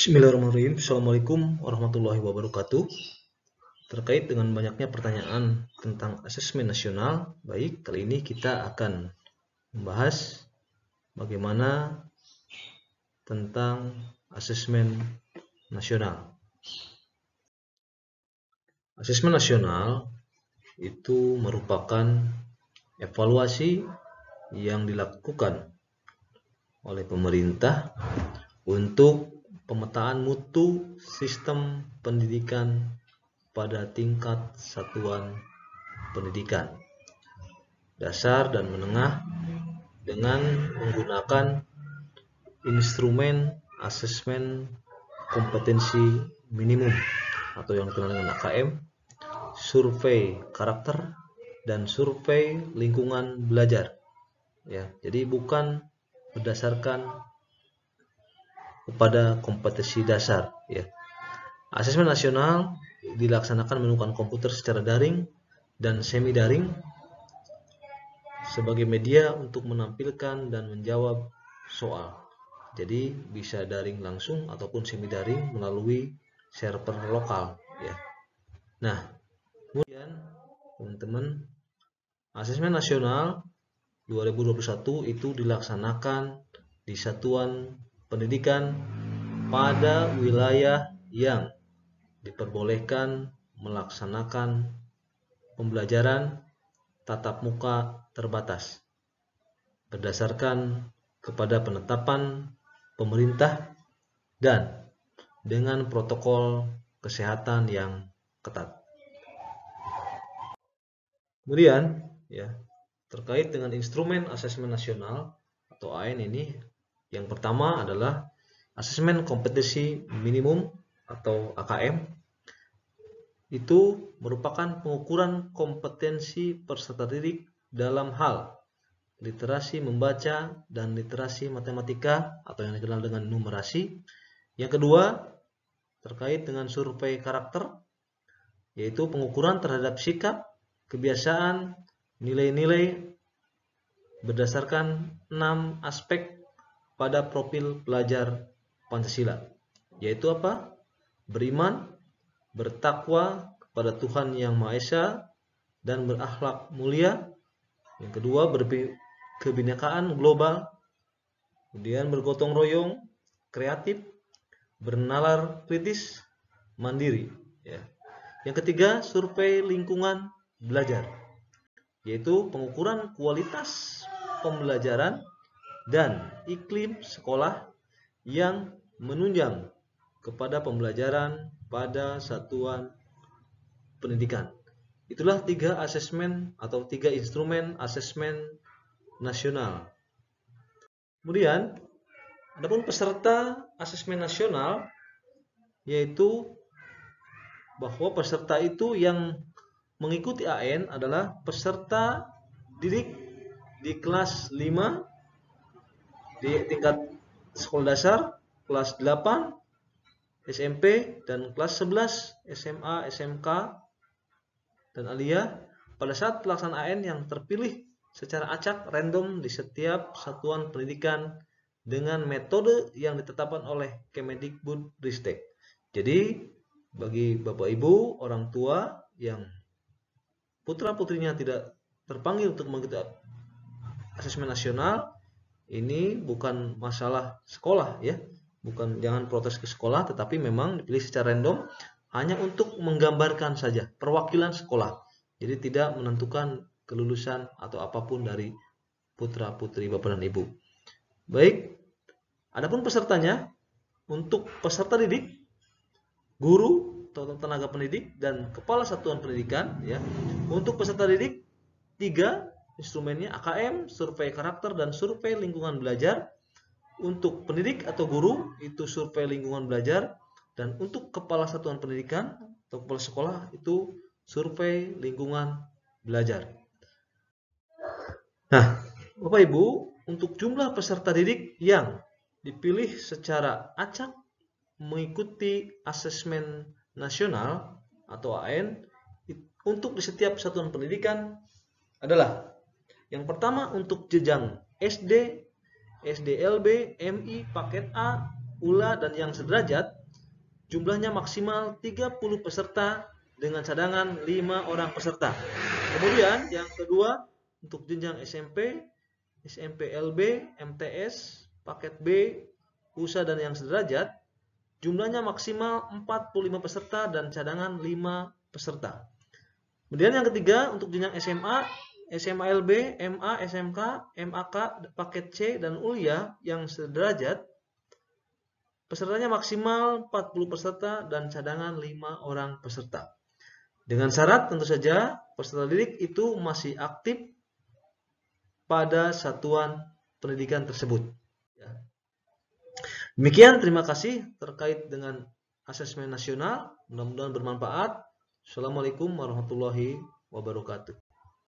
Bismillahirrahmanirrahim. Assalamualaikum warahmatullahi wabarakatuh. Terkait dengan banyaknya pertanyaan tentang asesmen nasional, baik, kali ini kita akan membahas bagaimana tentang asesmen nasional. Asesmen nasional itu merupakan evaluasi yang dilakukan oleh pemerintah untuk pemetaan mutu sistem pendidikan pada tingkat satuan pendidikan dasar dan menengah dengan menggunakan instrumen asesmen kompetensi minimum atau yang dikenal dengan AKM, survei karakter, dan survei lingkungan belajar. Ya, jadi bukan berdasarkan kepada kompetensi dasar. Ya. Asesmen nasional dilaksanakan menggunakan komputer secara daring dan semi daring sebagai media untuk menampilkan dan menjawab soal. Jadi bisa daring langsung ataupun semi daring melalui server lokal. Ya. Nah, kemudian teman-teman, asesmen nasional 2021 itu dilaksanakan di satuan pendidikan pada wilayah yang diperbolehkan melaksanakan pembelajaran tatap muka terbatas berdasarkan kepada penetapan pemerintah dan dengan protokol kesehatan yang ketat. Kemudian, ya, terkait dengan instrumen asesmen nasional atau AN ini, yang pertama adalah asesmen kompetensi minimum atau AKM. Itu merupakan pengukuran kompetensi peserta didik dalam hal literasi membaca dan literasi matematika atau yang dikenal dengan numerasi. Yang kedua, terkait dengan survei karakter, yaitu pengukuran terhadap sikap, kebiasaan, nilai-nilai berdasarkan 6 aspek pada profil pelajar Pancasila, yaitu apa? Beriman, bertakwa kepada Tuhan Yang Maha Esa, dan berakhlak mulia. Yang kedua, kebinekaan global, kemudian bergotong royong, kreatif, bernalar kritis, mandiri. Ya. Yang ketiga, survei lingkungan belajar, yaitu pengukuran kualitas pembelajaran dan iklim sekolah yang menunjang kepada pembelajaran pada satuan pendidikan. Itulah 3 asesmen atau 3 instrumen asesmen nasional. Kemudian, adapun peserta asesmen nasional, yaitu bahwa peserta itu yang mengikuti AN adalah peserta didik di kelas 5 di tingkat sekolah dasar, kelas 8 SMP, dan kelas 11 SMA, SMK, dan aliyah pada saat pelaksanaan AN yang terpilih secara acak random di setiap satuan pendidikan dengan metode yang ditetapkan oleh Kemendikbudristek. Jadi bagi Bapak Ibu orang tua yang putra-putrinya tidak terpanggil untuk mengikuti asesmen nasional, ini bukan masalah sekolah, ya. Bukan, jangan protes ke sekolah, tetapi memang dipilih secara random hanya untuk menggambarkan saja perwakilan sekolah. Jadi tidak menentukan kelulusan atau apapun dari putra-putri Bapak dan Ibu. Baik, adapun pesertanya, untuk peserta didik, guru atau tenaga pendidik, dan kepala satuan pendidikan, ya. Untuk peserta didik, 3 instrumennya AKM, survei karakter, dan survei lingkungan belajar. Untuk pendidik atau guru itu survei lingkungan belajar, dan untuk kepala satuan pendidikan atau kepala sekolah itu survei lingkungan belajar. Nah, Bapak Ibu, untuk jumlah peserta didik yang dipilih secara acak mengikuti asesmen nasional atau AN untuk di setiap satuan pendidikan adalah yang pertama untuk jenjang SD, SDLB, MI, paket A, ULA, dan yang sederajat, jumlahnya maksimal 30 peserta dengan cadangan 5 orang peserta. Kemudian yang kedua, untuk jenjang SMP, SMP LB, MTS, paket B, USA, dan yang sederajat, jumlahnya maksimal 45 peserta dan cadangan 5 peserta. Kemudian yang ketiga, untuk jenjang SMA, SMA LB, MA, SMK, MAK, paket C, dan ULIA yang sederajat, pesertanya maksimal 40 peserta dan cadangan 5 orang peserta. Dengan syarat tentu saja peserta didik itu masih aktif pada satuan pendidikan tersebut. Demikian, terima kasih terkait dengan asesmen nasional. Mudah-mudahan bermanfaat. Assalamualaikum warahmatullahi wabarakatuh.